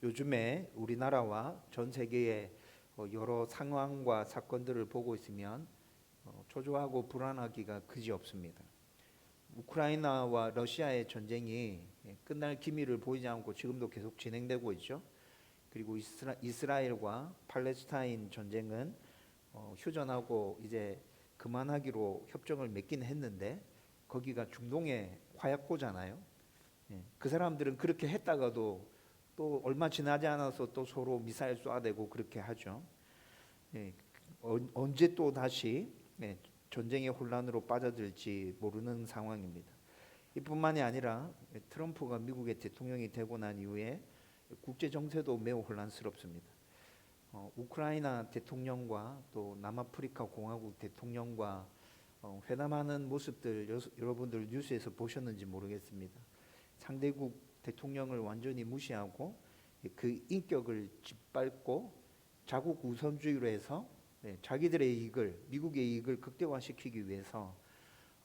요즘에 우리나라와 전 세계의 여러 상황과 사건들을 보고 있으면 초조하고 불안하기가 그지없습니다. 우크라이나와 러시아의 전쟁이 끝날 기미를 보이지 않고 지금도 계속 진행되고 있죠. 그리고 이스라엘과 팔레스타인 전쟁은 휴전하고 이제 그만하기로 협정을 맺긴 했는데 거기가 중동의 화약고잖아요. 그 사람들은 그렇게 했다가도 또 얼마 지나지 않아서 또 서로 미사일 쏴대고 그렇게 하죠. 언제 또 다시 전쟁의 혼란으로 빠져들지 모르는 상황입니다. 이뿐만이 아니라 트럼프가 미국의 대통령이 되고 난 이후에 국제 정세도 매우 혼란스럽습니다. 우크라이나 대통령과 또 남아프리카 공화국 대통령과 회담하는 모습들 여러분들 뉴스에서 보셨는지 모르겠습니다. 상대국 대통령을 완전히 무시하고 그 인격을 짓밟고 자국 우선주의로 해서 자기들의 이익을, 미국의 이익을 극대화시키기 위해서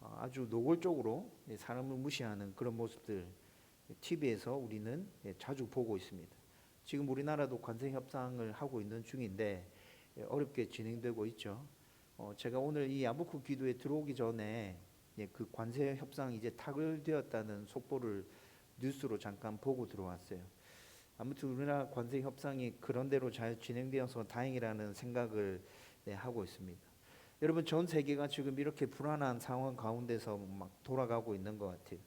아주 노골적으로 사람을 무시하는 그런 모습들 TV에서 우리는 자주 보고 있습니다. 지금 우리나라도 관세 협상을 하고 있는 중인데 어렵게 진행되고 있죠. 제가 오늘 이 야부쿠 기도에 들어오기 전에 그 관세 협상이 이제 타결되었다는 속보를 뉴스로 잠깐 보고 들어왔어요. 아무튼 우리나라 관세 협상이 그런 대로 잘 진행되어서 다행이라는 생각을 하고 있습니다. 여러분, 전 세계가 지금 이렇게 불안한 상황 가운데서 막 돌아가고 있는 것 같아요.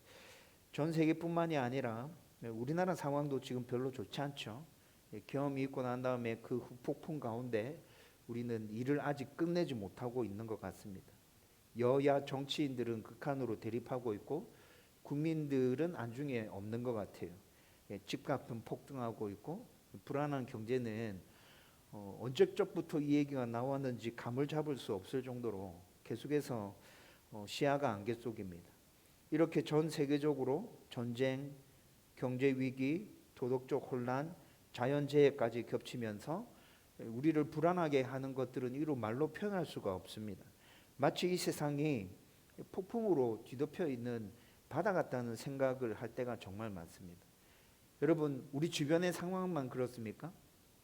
전 세계뿐만이 아니라 우리나라 상황도 지금 별로 좋지 않죠. 경험이 있고 난 다음에 그 후폭풍 가운데 우리는 일을 아직 끝내지 못하고 있는 것 같습니다. 여야 정치인들은 극한으로 대립하고 있고 국민들은 안중에 없는 것 같아요. 집값은 폭등하고 있고 불안한 경제는 언제적부터 이 얘기가 나왔는지 감을 잡을 수 없을 정도로 계속해서 시야가 안개 속입니다. 이렇게 전 세계적으로 전쟁, 경제 위기, 도덕적 혼란, 자연재해까지 겹치면서 우리를 불안하게 하는 것들은 이루 말로 표현할 수가 없습니다. 마치 이 세상이 폭풍으로 뒤덮여 있는 바다 같다는 생각을 할 때가 정말 많습니다. 여러분, 우리 주변의 상황만 그렇습니까?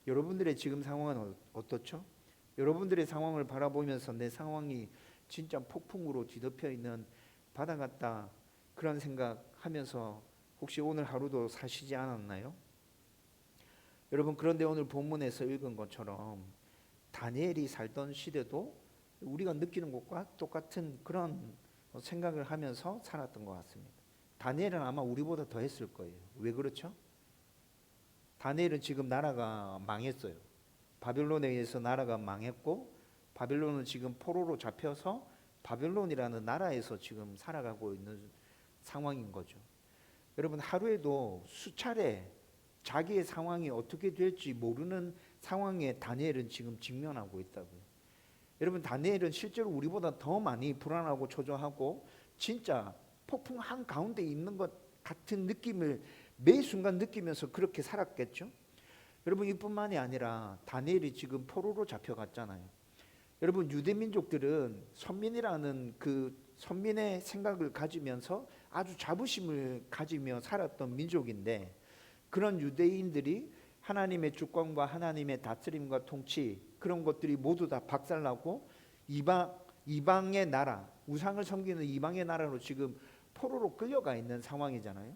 여러분들의 지금 상황은 어떻죠? 여러분들의 상황을 바라보면서 내 상황이 진짜 폭풍으로 뒤덮여 있는 바다 같다, 그런 생각하면서 혹시 오늘 하루도 사시지 않았나요? 여러분, 그런데 오늘 본문에서 읽은 것처럼 다니엘이 살던 시대도 우리가 느끼는 것과 똑같은 그런 생각을 하면서 살았던 것 같습니다. 다니엘은 아마 우리보다 더 했을 거예요. 왜 그렇죠? 다니엘은 지금 나라가 망했어요. 바벨론에 의해서 나라가 망했고 바벨론은 지금 포로로 잡혀서 바벨론이라는 나라에서 지금 살아가고 있는 상황인 거죠. 여러분, 하루에도 수차례 자기의 상황이 어떻게 될지 모르는 상황에 다니엘은 지금 직면하고 있다고요. 여러분, 다니엘은 실제로 우리보다 더 많이 불안하고 초조하고 진짜 폭풍 한가운데 있는 것 같은 느낌을 매 순간 느끼면서 그렇게 살았겠죠. 여러분, 이뿐만이 아니라 다니엘이 지금 포로로 잡혀갔잖아요. 여러분, 유대민족들은 선민이라는 그 선민의 생각을 가지면서 아주 자부심을 가지며 살았던 민족인데 그런 유대인들이 하나님의 주권과 하나님의 다스림과 통치, 그런 것들이 모두 다 박살나고 이방의 나라, 우상을 섬기는 이방의 나라로 지금 포로로 끌려가 있는 상황이잖아요.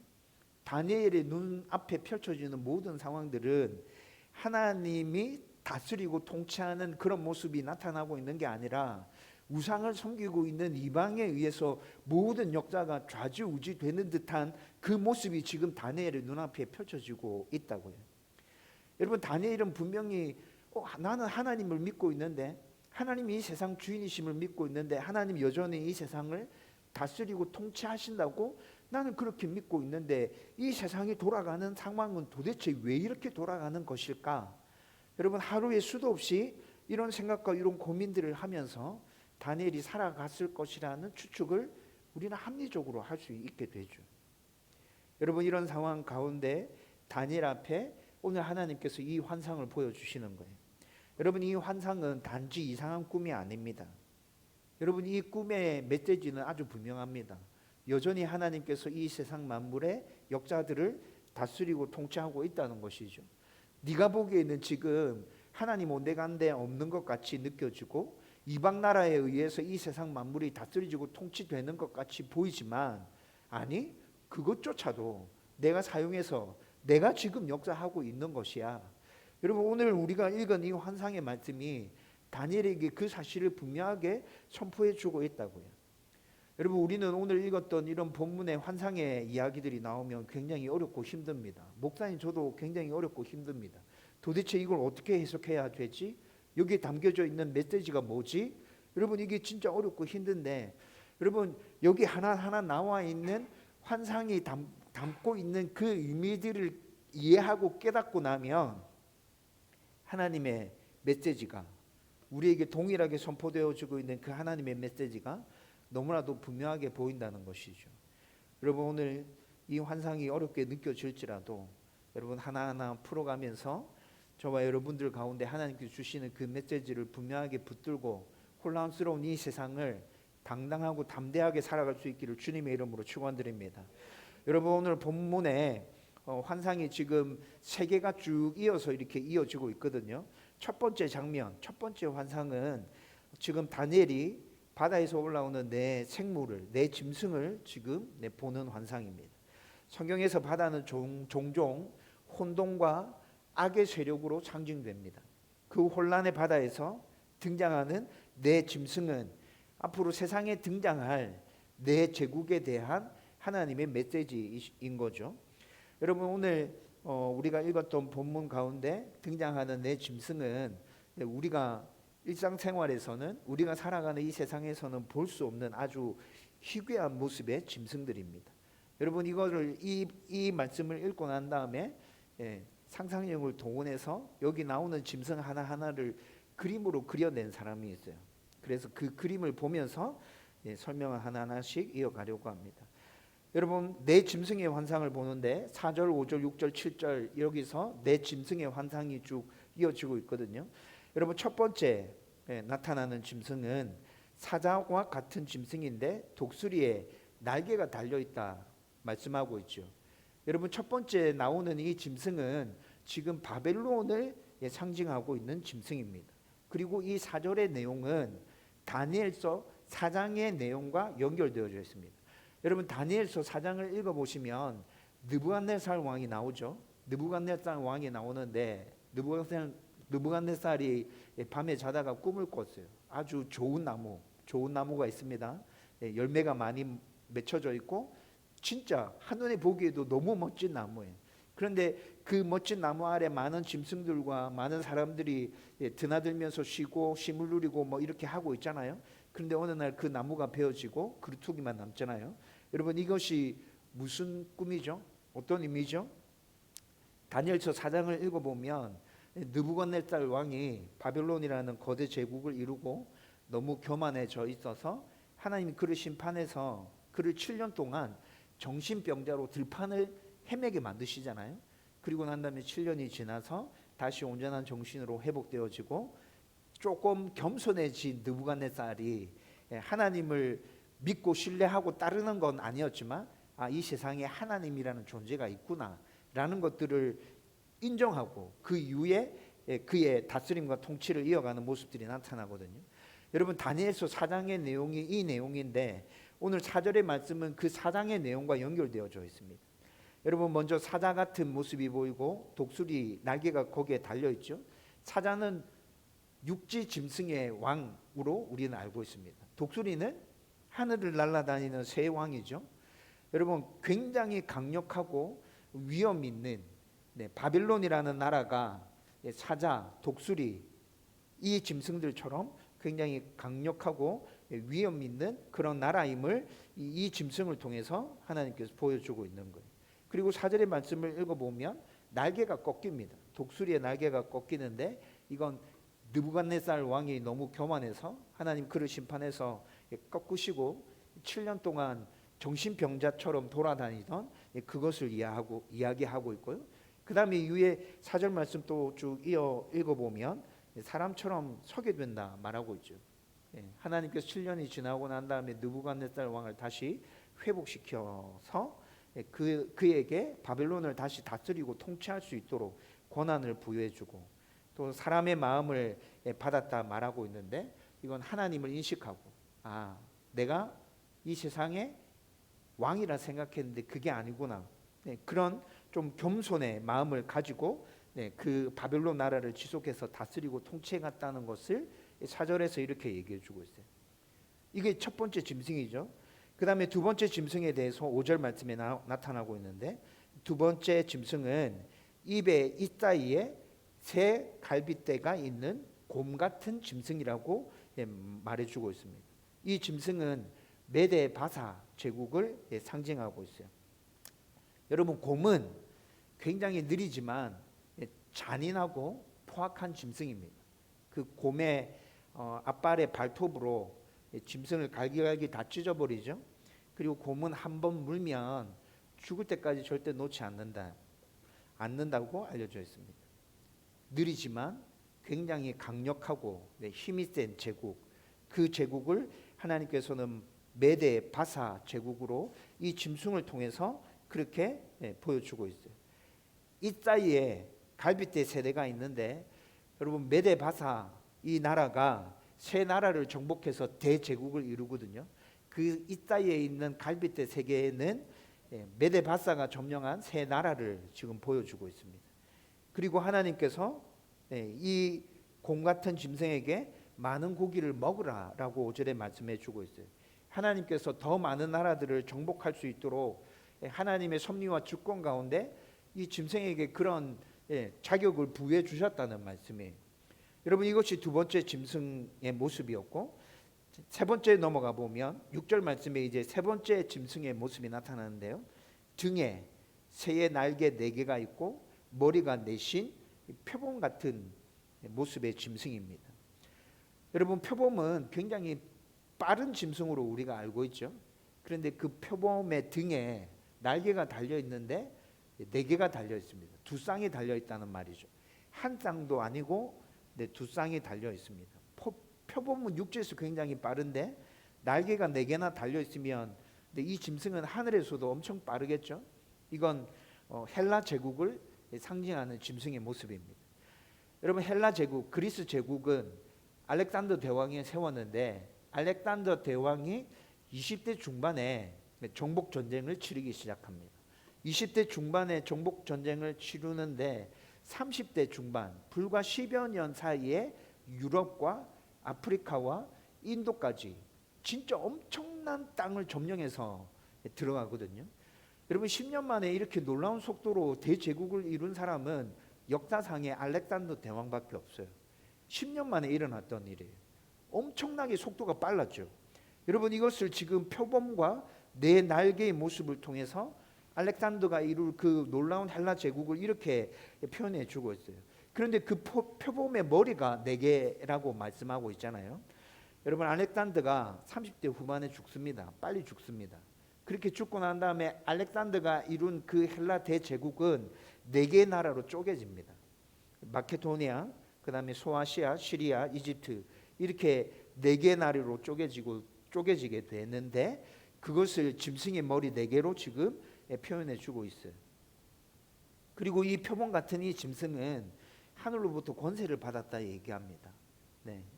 다니엘의 눈앞에 펼쳐지는 모든 상황들은 하나님이 다스리고 통치하는 그런 모습이 나타나고 있는 게 아니라 우상을 섬기고 있는 이방에 의해서 모든 역사가 좌지우지 되는 듯한 그 모습이 지금 다니엘의 눈앞에 펼쳐지고 있다고요. 여러분, 다니엘은 분명히 나는 하나님을 믿고 있는데, 하나님이 이 세상 주인이심을 믿고 있는데, 하나님 여전히 이 세상을 다스리고 통치하신다고 나는 그렇게 믿고 있는데 이 세상이 돌아가는 상황은 도대체 왜 이렇게 돌아가는 것일까? 여러분, 하루에 수도 없이 이런 생각과 이런 고민들을 하면서 다니엘이 살아갔을 것이라는 추측을 우리는 합리적으로 할 수 있게 되죠. 여러분, 이런 상황 가운데 다니엘 앞에 오늘 하나님께서 이 환상을 보여주시는 거예요. 여러분, 이 환상은 단지 이상한 꿈이 아닙니다. 여러분, 이 꿈의 메시지는 아주 분명합니다. 여전히 하나님께서 이 세상 만물의 역사들을 다스리고 통치하고 있다는 것이죠. 네가 보기에는 지금 하나님 온데간데 없는 것 같이 느껴지고 이방 나라에 의해서 이 세상 만물이 다스려지고 통치되는 것 같이 보이지만 아니 그것조차도 내가 사용해서 내가 지금 역사하고 있는 것이야. 여러분 오늘 우리가 읽은 이 환상의 말씀이 다니엘에게 그 사실을 분명하게 선포해 주고 있다고요. 여러분 우리는 오늘 읽었던 이런 본문의 환상의 이야기들이 나오면 굉장히 어렵고 힘듭니다. 목사님 저도 굉장히 어렵고 힘듭니다. 도대체 이걸 어떻게 해석해야 되지? 여기에 담겨져 있는 메시지가 뭐지? 여러분 이게 진짜 어렵고 힘든데 여러분 여기 하나하나 나와 있는 환상이 담고 있는 그 의미들을 이해하고 깨닫고 나면 하나님의 메시지가 우리에게 동일하게 선포되어지고 있는 그 하나님의 메시지가 너무나도 분명하게 보인다는 것이죠. 여러분 오늘 이 환상이 어렵게 느껴질지라도 여러분 하나하나 풀어가면서 저와 여러분들 가운데 하나님께서 주시는 그 메시지를 분명하게 붙들고 혼란스러운 이 세상을 당당하고 담대하게 살아갈 수 있기를 주님의 이름으로 축원드립니다. 여러분 오늘 본문에 환상이 지금 세 개가 쭉 이어서 이렇게 이어지고 있거든요. 첫 번째 장면, 첫 번째 환상은 지금 다니엘이 바다에서 올라오는 네 생물을, 네 짐승을 지금 보는 환상입니다. 성경에서 바다는 종종 혼돈과 악의 세력으로 상징됩니다. 그 혼란의 바다에서 등장하는 네 짐승은 앞으로 세상에 등장할 네 제국에 대한 하나님의 메시지인 거죠. 여러분 오늘 우리가 읽었던 본문 가운데 등장하는 네 짐승은 우리가 일상생활에서는 우리가 살아가는 이 세상에서는 볼 수 없는 아주 희귀한 모습의 짐승들입니다. 여러분 이거를 이 말씀을 읽고 난 다음에 상상력을 동원해서 여기 나오는 짐승 하나하나를 그림으로 그려낸 사람이 있어요. 그래서 그 그림을 보면서 설명을 하나하나씩 이어가려고 합니다. 여러분 네 짐승의 환상을 보는데 4절, 5절, 6절, 7절 여기서 네 짐승의 환상이 쭉 이어지고 있거든요. 여러분 첫 번째 나타나는 짐승은 사자와 같은 짐승인데 독수리에 날개가 달려있다 말씀하고 있죠. 여러분 첫 번째 나오는 이 짐승은 지금 바벨론을 상징하고 있는 짐승입니다. 그리고 이 4절의 내용은 다니엘서 4장의 내용과 연결되어져 있습니다. 여러분 다니엘서 4장을 읽어보시면 느부갓네살 왕이 나오죠. 느부갓네살 왕이 나오는데 느부갓네살이 밤에 자다가 꿈을 꿨어요. 아주 좋은 나무가 있습니다. 열매가 많이 맺혀져 있고 진짜 한눈에 보기에도 너무 멋진 나무예요. 그런데 그 멋진 나무 아래 많은 짐승들과 많은 사람들이 드나들면서 쉬고 쉼을 누리고 뭐 이렇게 하고 있잖아요. 그런데 어느 날 그 나무가 베어지고 그루터기만 남잖아요. 여러분 이것이 무슨 꿈이죠? 어떤 의미죠? 다니엘서 4장을 읽어보면 느부갓네살 왕이 바벨론이라는 거대 제국을 이루고 너무 교만해져 있어서 하나님이 그를 심판해서 그를 7년 동안 정신병자로 들판을 헤매게 만드시잖아요. 그리고 난 다음에 7년이 지나서 다시 온전한 정신으로 회복되어지고 조금 겸손해진 느부갓네살이 하나님을 믿고 신뢰하고 따르는 건 아니었지만 이 세상에 하나님이라는 존재가 있구나라는 것들을 인정하고 그 이후에 그의 다스림과 통치를 이어가는 모습들이 나타나거든요. 여러분 다니엘서 4장의 내용이 이 내용인데 오늘 4절의 말씀은 그 4장의 내용과 연결되어져 있습니다. 여러분 먼저 사자 같은 모습이 보이고 독수리 날개가 거기에 달려있죠. 사자는 육지 짐승의 왕으로 우리는 알고 있습니다. 독수리는 하늘을 날아다니는 새 왕이죠. 여러분 굉장히 강력하고 위험 있는 바빌론이라는 나라가 사자, 독수리 이 짐승들처럼 굉장히 강력하고 위험 있는 그런 나라임을 이 짐승을 통해서 하나님께서 보여주고 있는 거예요. 그리고 4절의 말씀을 읽어보면 날개가 꺾입니다. 독수리의 날개가 꺾이는데 이건 느부갓네살 왕이 너무 교만해서 하나님 그를 심판해서 꺾으시고 7년 동안 정신병자처럼 돌아다니던 그것을 이야기하고 있고요. 그 다음에 이후에 4절 말씀 또 쭉 이어 읽어보면 사람처럼 서게 된다 말하고 있죠. 하나님께서 7년이 지나고 난 다음에 느부갓네살 왕을 다시 회복시켜서 그에게 바벨론을 다시 다스리고 통치할 수 있도록 권한을 부여해주고 또 사람의 마음을 받았다 말하고 있는데 이건 하나님을 인식하고 내가 이 세상의 왕이라 생각했는데 그게 아니구나. 그런 좀 겸손의 마음을 가지고 그 바벨론 나라를 지속해서 다스리고 통치해갔다는 것을 4절에서 이렇게 얘기해주고 있어요. 이게 첫 번째 짐승이죠. 그 다음에 두 번째 짐승에 대해서 5절 말씀에 나타나고 있는데 두 번째 짐승은 입에 이따위에 새 갈빗대가 있는 곰 같은 짐승이라고 말해주고 있습니다. 이 짐승은 메데 바사 제국을 상징하고 있어요. 여러분, 곰은 굉장히 느리지만 잔인하고 포악한 짐승입니다. 그 곰의 앞발의 발톱으로 짐승을 갈기갈기 다 찢어버리죠. 그리고 곰은 한번 물면 죽을 때까지 절대 놓지 않는다고 알려져 있습니다. 느리지만 굉장히 강력하고 힘이 센 제국, 그 제국을 하나님께서는 메데 바사 제국으로 이 짐승을 통해서 그렇게 보여주고 있어요. 이 사이에 갈빗대 세대가 있는데 여러분, 메데 바사 이 나라가 세 나라를 정복해서 대제국을 이루거든요. 그 이 사이에 있는 갈빗대 세계에는 메데 바사가 점령한 세 나라를 지금 보여주고 있습니다. 그리고 하나님께서 이 곰 같은 짐승에게 많은 고기를 먹으라라고 5절에 말씀해 주고 있어요. 하나님께서 더 많은 나라들을 정복할 수 있도록 하나님의 섭리와 주권 가운데 이 짐승에게 그런 자격을 부여해 주셨다는 말씀이에요. 여러분, 이것이 두 번째 짐승의 모습이었고, 세 번째 넘어가 보면 6절 말씀에 이제 세 번째 짐승의 모습이 나타나는데요. 등에 새의 날개 4개가 있고 머리가 내신 표범 같은 모습의 짐승입니다. 여러분, 표범은 굉장히 빠른 짐승으로 우리가 알고 있죠. 그런데 그 표범의 등에 날개가 달려 있는데 4개가 달려 있습니다. 2쌍이 달려 있다는 말이죠. 한 쌍도 아니고 2쌍이 달려 있습니다. 표범은 육지에서 굉장히 빠른데 날개가 4개나 달려 있으면 이 짐승은 하늘에서도 엄청 빠르겠죠. 이건 헬라 제국을 상징하는 짐승의 모습입니다. 여러분, 헬라 제국, 그리스 제국은 알렉산더 대왕이 세웠는데 알렉산더 대왕이 20대 중반에 정복 전쟁을 치르기 시작합니다. 20대 중반에 정복 전쟁을 치르는데 30대 중반, 불과 10여 년 사이에 유럽과 아프리카와 인도까지 진짜 엄청난 땅을 점령해서 들어가거든요. 여러분, 10년 만에 이렇게 놀라운 속도로 대제국을 이룬 사람은 역사상에 알렉산더 대왕밖에 없어요. 10년 만에 일어났던 일이에요. 엄청나게 속도가 빨랐죠. 여러분, 이것을 지금 표범과 네 날개의 모습을 통해서 알렉산더가 이룰 그 놀라운 헬라 제국을 이렇게 표현해 주고 있어요. 그런데 그 표범의 머리가 4개라고 말씀하고 있잖아요. 여러분, 알렉산더가 30대 후반에 죽습니다. 빨리 죽습니다. 그렇게 죽고 난 다음에 알렉산더가 이룬 그 헬라 대제국은 4개의 나라로 쪼개집니다. 마케도니아, 그 다음에 소아시아, 시리아, 이집트, 이렇게 4개의 나라로 쪼개지게 됐는데 그것을 짐승의 머리 4개로 지금 표현해 주고 있어요. 그리고 이 표범 같은 이 짐승은 하늘로부터 권세를 받았다 얘기합니다.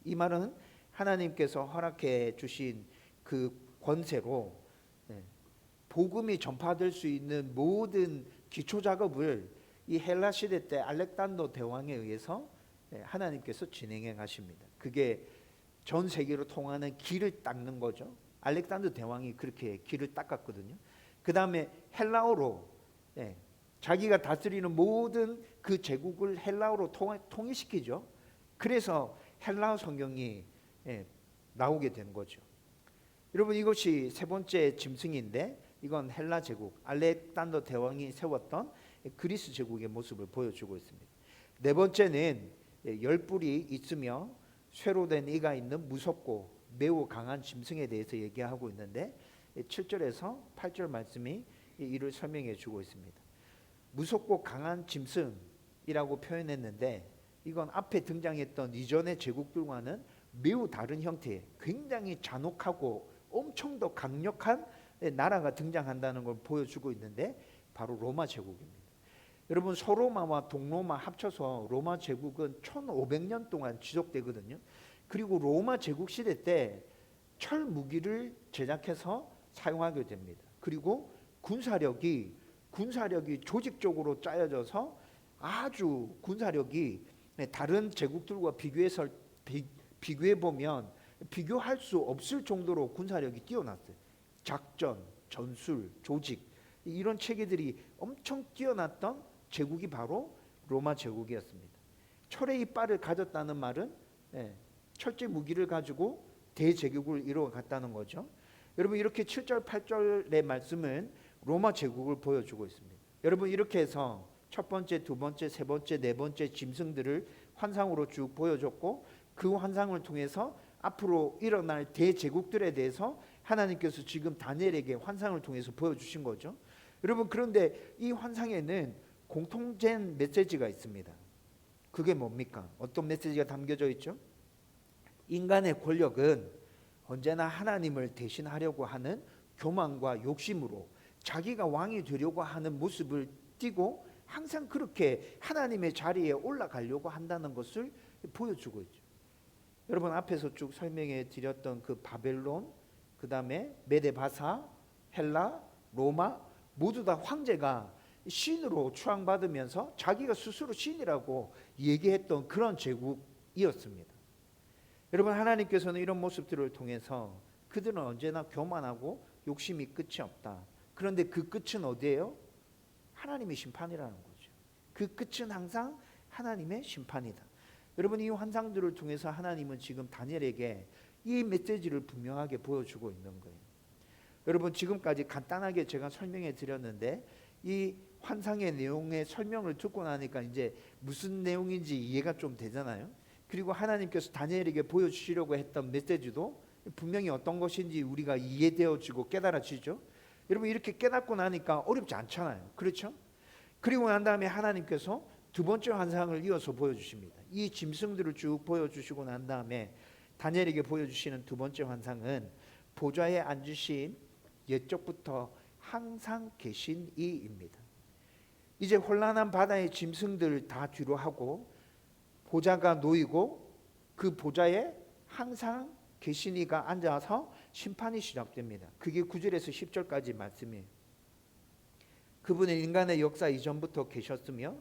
이 말은 하나님께서 허락해 주신 그 권세로 복음이 전파될 수 있는 모든 기초 작업을 이 헬라 시대 때 알렉산더 대왕에 의해서 하나님께서 진행해 가십니다. 그게 전 세계로 통하는 길을 닦는 거죠. 알렉산더 대왕이 그렇게 길을 닦았거든요. 그 다음에 헬라어로 자기가 다스리는 모든 그 제국을 헬라어로 통일시키죠. 그래서 헬라어 성경이 나오게 된 거죠. 여러분, 이것이 세 번째 짐승인데 이건 헬라 제국, 알렉산더 대왕이 세웠던 그리스 제국의 모습을 보여주고 있습니다. 네 번째는 10뿔이 있으며 쇠로 된 이가 있는 무섭고 매우 강한 짐승에 대해서 얘기하고 있는데 7절에서 8절 말씀이 이를 설명해 주고 있습니다. 무섭고 강한 짐승이라고 표현했는데 이건 앞에 등장했던 이전의 제국들과는 매우 다른 형태의 굉장히 잔혹하고 엄청 더 강력한 나라가 등장한다는 걸 보여주고 있는데 바로 로마 제국입니다. 여러분 소로마와 동로마 합쳐서 로마 제국은 1500년 동안 지속되거든요. 그리고 로마 제국 시대 때 철 무기를 제작해서 사용하게 됩니다. 그리고 군사력이 조직적으로 짜여져서 아주 군사력이 다른 제국들과 비교해 보면 비교할 수 없을 정도로 군사력이 뛰어났어요. 작전, 전술, 조직 이런 체계들이 엄청 뛰어났던 제국이 바로 로마 제국이었습니다. 철의 이빨을 가졌다는 말은 철제 무기를 가지고 대제국을 이루어갔다는 거죠. 여러분 이렇게 7절 8절의 말씀은 로마 제국을 보여주고 있습니다. 여러분 이렇게 해서 첫 번째, 두 번째, 세 번째, 네 번째 짐승들을 환상으로 쭉 보여줬고 그 환상을 통해서 앞으로 일어날 대제국들에 대해서 하나님께서 지금 다니엘에게 환상을 통해서 보여주신 거죠. 여러분 그런데 이 환상에는 공통된 메시지가 있습니다. 그게 뭡니까? 어떤 메시지가 담겨져 있죠? 인간의 권력은 언제나 하나님을 대신하려고 하는 교만과 욕심으로 자기가 왕이 되려고 하는 모습을 띠고 항상 그렇게 하나님의 자리에 올라가려고 한다는 것을 보여주고 있죠. 여러분 앞에서 쭉 설명해 드렸던 그 바벨론, 그 다음에 메데바사, 헬라, 로마 모두 다 황제가 신으로 추앙받으면서 자기가 스스로 신이라고 얘기했던 그런 제국이었습니다. 여러분 하나님께서는 이런 모습들을 통해서 그들은 언제나 교만하고 욕심이 끝이 없다. 그런데 그 끝은 어디예요? 하나님의 심판이라는 거죠. 그 끝은 항상 하나님의 심판이다. 여러분 이 환상들을 통해서 하나님은 지금 다니엘에게 이 메시지를 분명하게 보여주고 있는 거예요. 여러분 지금까지 간단하게 제가 설명해 드렸는데 이 환상의 내용의 설명을 듣고 나니까 이제 무슨 내용인지 이해가 좀 되잖아요. 그리고 하나님께서 다니엘에게 보여주시려고 했던 메시지도 분명히 어떤 것인지 우리가 이해되어지고 깨달아지죠. 여러분 이렇게 깨닫고 나니까 어렵지 않잖아요. 그렇죠? 그리고 난 다음에 하나님께서 두 번째 환상을 이어서 보여주십니다. 이 짐승들을 쭉 보여주시고 난 다음에 다니엘에게 보여주시는 두 번째 환상은 보좌에 앉으신 옛적부터 항상 계신 이입니다. 이제 혼란한 바다의 짐승들 다 뒤로 하고 보좌가 놓이고 그 보좌에 항상 계신 이가 앉아서 심판이 시작됩니다. 그게 9절에서 10절까지 말씀이에요. 그분은 인간의 역사 이전부터 계셨으며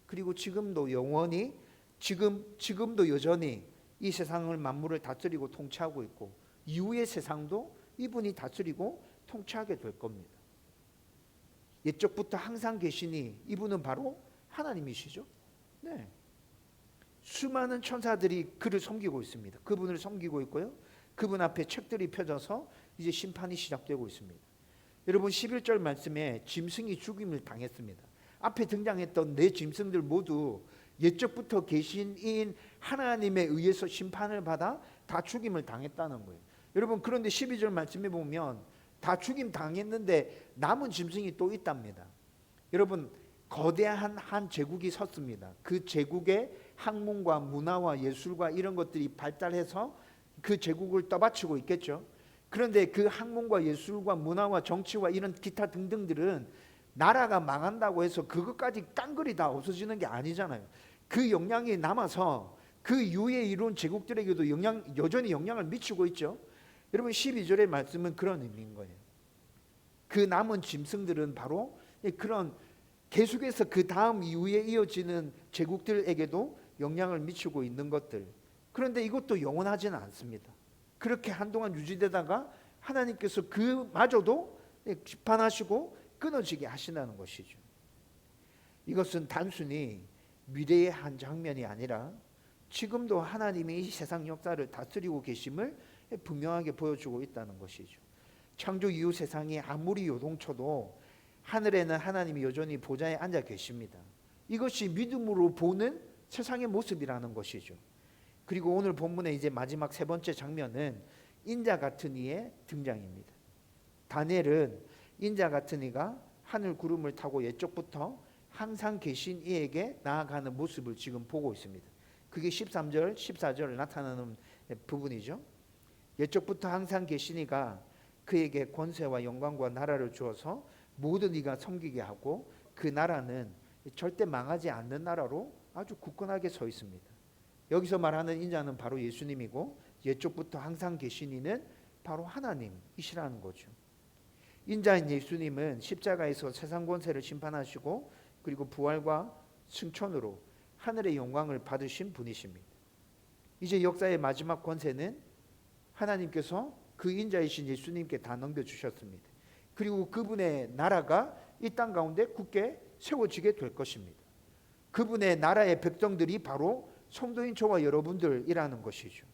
그리고 지금도 영원히 지금도 여전히 이 세상을 만물을 다스리고 통치하고 있고 이후의 세상도 이분이 다스리고 통치하게 될 겁니다. 옛적부터 항상 계시니 이분은 바로 하나님이시죠. 네. 수많은 천사들이 그를 섬기고 있습니다. 그분을 섬기고 있고요. 그분 앞에 책들이 펴져서 이제 심판이 시작되고 있습니다. 여러분 11절 말씀에 짐승이 죽임을 당했습니다. 앞에 등장했던 네 짐승들 모두 옛적부터 계신 이인 하나님에 의해서 심판을 받아 다 죽임을 당했다는 거예요. 여러분 그런데 12절 말씀에 보면 다 죽임 당했는데 남은 짐승이 또 있답니다. 여러분 거대한 한 제국이 섰습니다. 그 제국의 학문과 문화와 예술과 이런 것들이 발달해서 그 제국을 떠받치고 있겠죠. 그런데 그 학문과 예술과 문화와 정치와 이런 기타 등등들은 나라가 망한다고 해서 그것까지 깡그리 다 없어지는 게 아니잖아요. 그 영향이 남아서 그 이후에 이룬 제국들에게도 여전히 영향을 미치고 있죠. 여러분 12절의 말씀은 그런 의미인 거예요. 그 남은 짐승들은 바로 그런 계속해서 그 다음 이후에 이어지는 제국들에게도 영향을 미치고 있는 것들. 그런데 이것도 영원하지는 않습니다. 그렇게 한동안 유지되다가 하나님께서 그마저도 심판하시고 끊어지게 하신다는 것이죠. 이것은 단순히 미래의 한 장면이 아니라 지금도 하나님이 이 세상 역사를 다스리고 계심을 분명하게 보여주고 있다는 것이죠. 창조 이후 세상이 아무리 요동쳐도 하늘에는 하나님이 여전히 보좌에 앉아 계십니다. 이것이 믿음으로 보는 세상의 모습이라는 것이죠. 그리고 오늘 본문의 이제 마지막 세 번째 장면은 인자 같은 이의 등장입니다. 다니엘은 인자 같은 이가 하늘 구름을 타고 옛적부터 항상 계신 이에게 나아가는 모습을 지금 보고 있습니다. 그게 13절, 14절 나타나는 부분이죠. 옛적부터 항상 계신 이가 그에게 권세와 영광과 나라를 주어서 모든 이가 섬기게 하고 그 나라는 절대 망하지 않는 나라로 아주 굳건하게 서 있습니다. 여기서 말하는 인자는 바로 예수님이고 옛적부터 항상 계신 이는 바로 하나님이시라는 거죠. 인자인 예수님은 십자가에서 세상 권세를 심판하시고 그리고 부활과 승천으로 하늘의 영광을 받으신 분이십니다. 이제 역사의 마지막 권세는 하나님께서 그 인자이신 예수님께 다 넘겨주셨습니다. 그리고 그분의 나라가 이 땅 가운데 굳게 세워지게 될 것입니다. 그분의 나라의 백성들이 바로 성도인 저와 여러분들이라는 것이죠.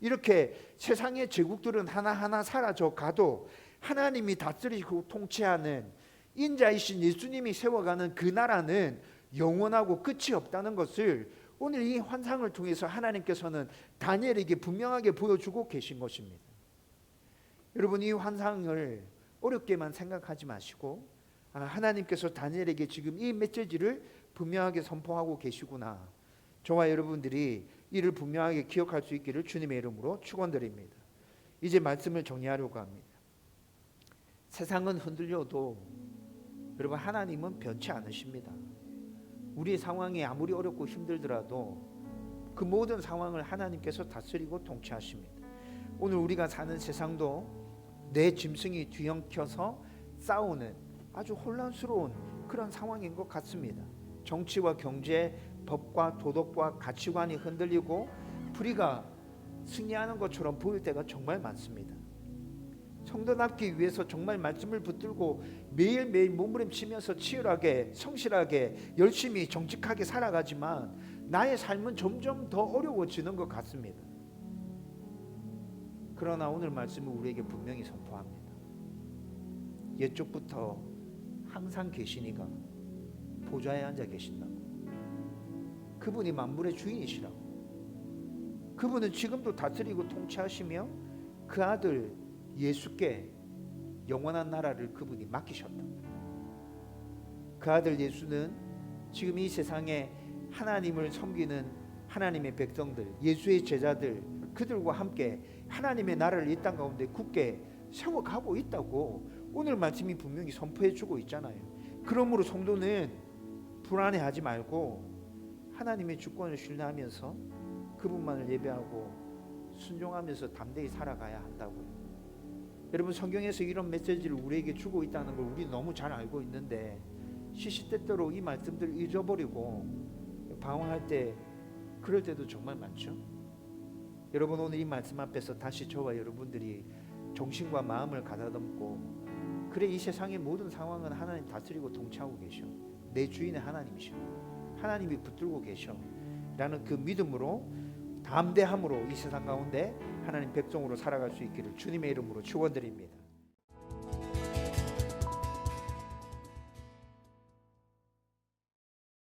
이렇게 세상의 제국들은 하나하나 사라져 가도 하나님이 다스리고 통치하는 인자이신 예수님이 세워가는 그 나라는 영원하고 끝이 없다는 것을 오늘 이 환상을 통해서 하나님께서는 다니엘에게 분명하게 보여주고 계신 것입니다. 여러분, 이 환상을 어렵게만 생각하지 마시고 하나님께서 다니엘에게 지금 이 메시지를 분명하게 선포하고 계시구나, 저와 여러분들이 이를 분명하게 기억할 수 있기를 주님의 이름으로 축원드립니다. 이제 말씀을 정리하려고 합니다. 세상은 흔들려도 여러분, 하나님은 변치 않으십니다. 우리의 상황이 아무리 어렵고 힘들더라도 그 모든 상황을 하나님께서 다스리고 통치하십니다. 오늘 우리가 사는 세상도 내 짐승이 뒤엉켜서 싸우는 아주 혼란스러운 그런 상황인 것 같습니다. 정치와 경제, 법과 도덕과 가치관이 흔들리고 불의가 승리하는 것처럼 보일 때가 정말 많습니다. 성도답기 위해서 정말 말씀을 붙들고 매일매일 몸부림치면서 치열하게, 성실하게, 열심히, 정직하게 살아가지만 나의 삶은 점점 더 어려워지는 것 같습니다. 그러나 오늘 말씀은 우리에게 분명히 선포합니다. 옛적부터 항상 계시니가 보좌에 앉아 계신다고. 그분이 만물의 주인이시라고. 그분은 지금도 다스리고 통치하시며 그 아들 예수께 영원한 나라를 그분이 맡기셨다. 그 아들 예수는 지금 이 세상에 하나님을 섬기는 하나님의 백성들, 예수의 제자들, 그들과 함께 하나님의 나라를 이 땅 가운데 굳게 세워가고 있다고 오늘 말씀이 분명히 선포해주고 있잖아요. 그러므로 성도는 불안해하지 말고 하나님의 주권을 신뢰하면서 그분만을 예배하고 순종하면서 담대히 살아가야 한다고요. 여러분, 성경에서 이런 메시지를 우리에게 주고 있다는 걸 우리 너무 잘 알고 있는데 시시때때로 이 말씀들을 잊어버리고 방황할 때, 그럴 때도 정말 많죠. 여러분, 오늘 이 말씀 앞에서 다시 저와 여러분들이 정신과 마음을 가다듬고, 그래, 이 세상의 모든 상황은 하나님 다스리고 통치하고 계셔. 내 주인의 하나님이셔. 하나님이 붙들고 계셔. 라는 그 믿음으로, 담대함으로 이 세상 가운데 하나님 백성으로 살아갈 수 있기를 주님의 이름으로 축원드립니다.